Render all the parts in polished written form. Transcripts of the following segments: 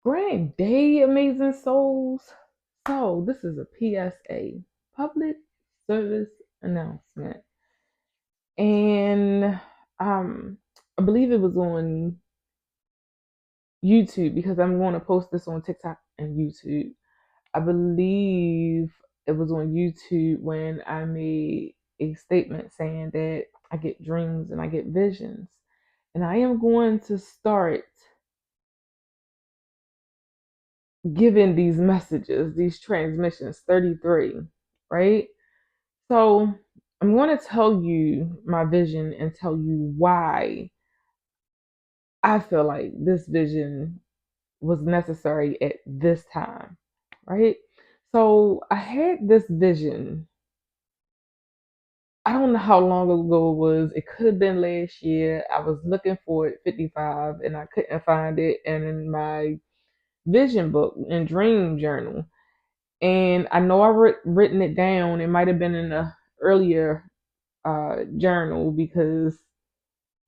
Great day, amazing souls. So, this is a PSA, public service announcement. And I believe it was on YouTube because I'm going to post this on TikTok and YouTube. I believe it was on YouTube when I made a statement saying that I get dreams and I get visions. And I am going to start giving these messages, these transmissions, 33, right? So I'm going to tell you my vision and tell you why I feel like this vision was necessary at this time, right? So I had this vision. I don't know how long ago it was. It could have been last year. I was looking for it 55 and I couldn't find it. And in my vision book and dream journal, and I know I written it down. It might have been in a earlier journal because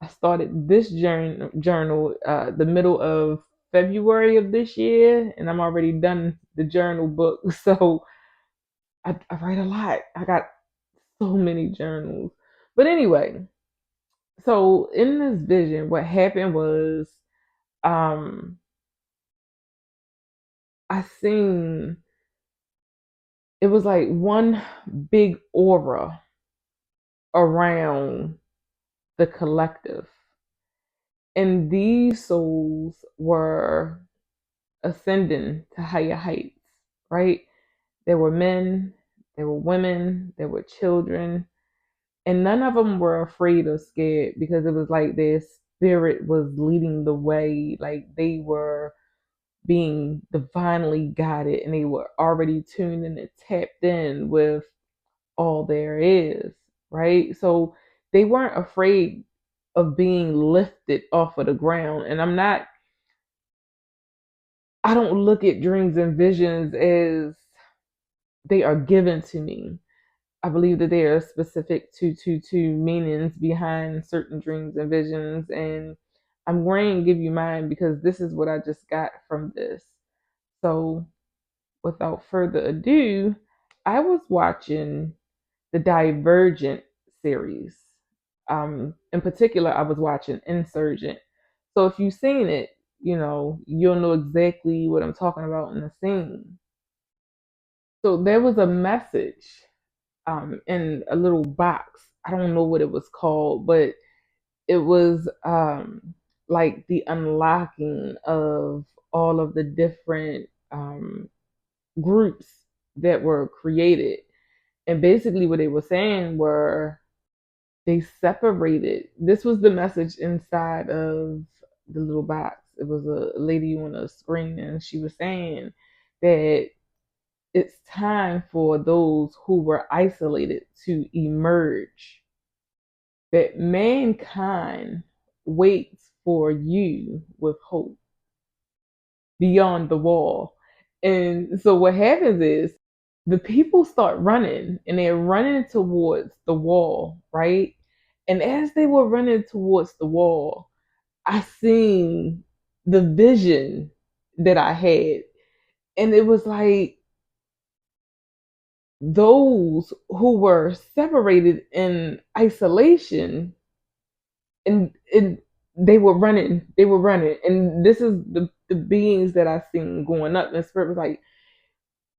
I started this journal the middle of February of this year, and I'm already done the journal book. So I write a lot. I got so many journals. But anyway, so in this vision, what happened was um, I seen it was like one big aura around the collective. And these souls were ascending to higher heights, right? There were men, there were women, there were children, and none of them were afraid or scared because it was like their spirit was leading the way, like they were being divinely guided and they were already tuned in and tapped in with all there is, right? So they weren't afraid of being lifted off of the ground. And I don't look at dreams and visions as they are given to me. I believe that there are specific to meanings behind certain dreams and visions. And I'm going to give you mine because this is what I just got from this. So without further ado, I was watching the Divergent series. In particular, I was watching Insurgent. So if you've seen it, you'll know exactly what I'm talking about in the scene. So there was a message in a little box. I don't know what it was called, but it was like the unlocking of all of the different groups that were created. And basically, what they were saying were they separated. This was the message inside of the little box. It was a lady on a screen, and she was saying that it's time for those who were isolated to emerge, that mankind waits for you with hope beyond the wall. And so what happens is the people start running and they're running towards the wall, right? And as they were running towards the wall, I seen the vision that I had. And it was like those who were separated in isolation and they were running. And this is the beings that I seen going up. And the spirit was like,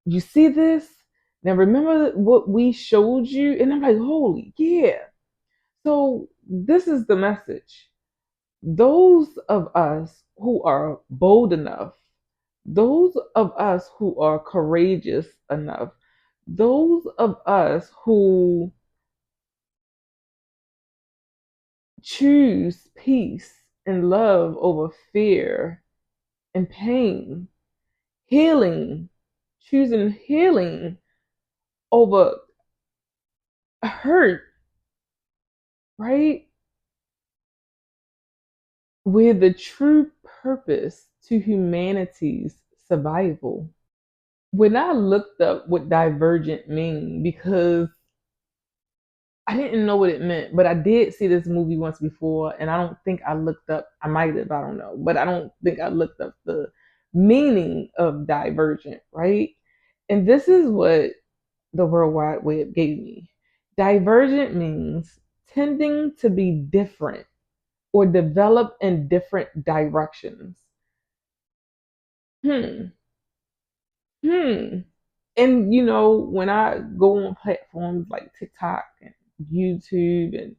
you see this? Now remember what we showed you? And I'm like, holy yeah. So this is the message. Those of us who are bold enough, those of us who are courageous enough, those of us who choose peace and love over fear and pain, healing, choosing healing over hurt, right? We're the true purpose to humanity's survival. When I looked up what divergent mean, because I didn't know what it meant, but I did see this movie once before, and I don't think I looked up. I might have, I don't know, but I don't think I looked up the meaning of divergent, right? And this is what the World Wide Web gave me. Divergent means tending to be different or develop in different directions. Hmm. Hmm. And when I go on platforms like TikTok and YouTube and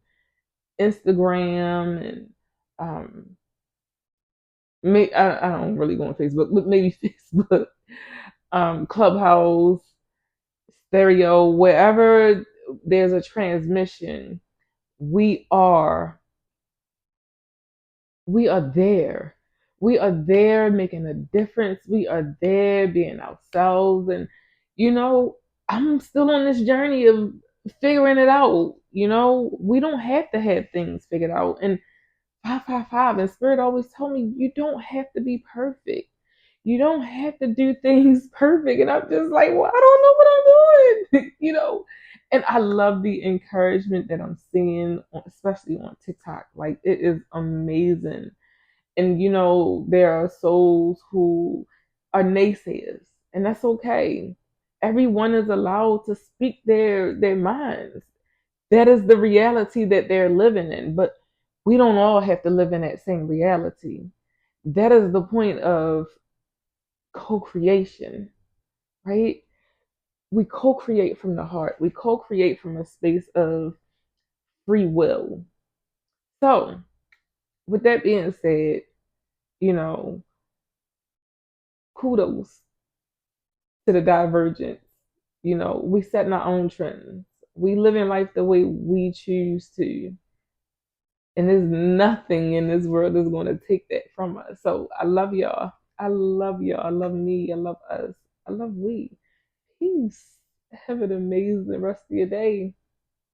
Instagram and um, I don't really go on Facebook, but maybe Facebook, Clubhouse, Stereo, wherever there's a transmission, we are we are there. We are there making a difference. We are there being ourselves. And, you know, I'm still on this journey of figuring it out. We don't have to have things figured out. And 555 and Spirit always told me, you don't have to be perfect. You don't have to do things perfect. And I'm just like, well, I don't know what I'm doing, And I love the encouragement that I'm seeing, especially on TikTok. Like, it is amazing. And there are souls who are naysayers, and that's okay. Everyone is allowed to speak their minds. That is the reality that they're living in, but we don't all have to live in that same reality. That is the point of co-creation, right? We co-create from the heart. We co-create from a space of free will. So with that being said, you know kudos to the divergence. We setting our own trends. We live in life the way we choose to. And there's nothing in this world that's going to take that from us. So I love y'all. I love y'all. I love me. I love us. I love we. Peace. Have an amazing rest of your day.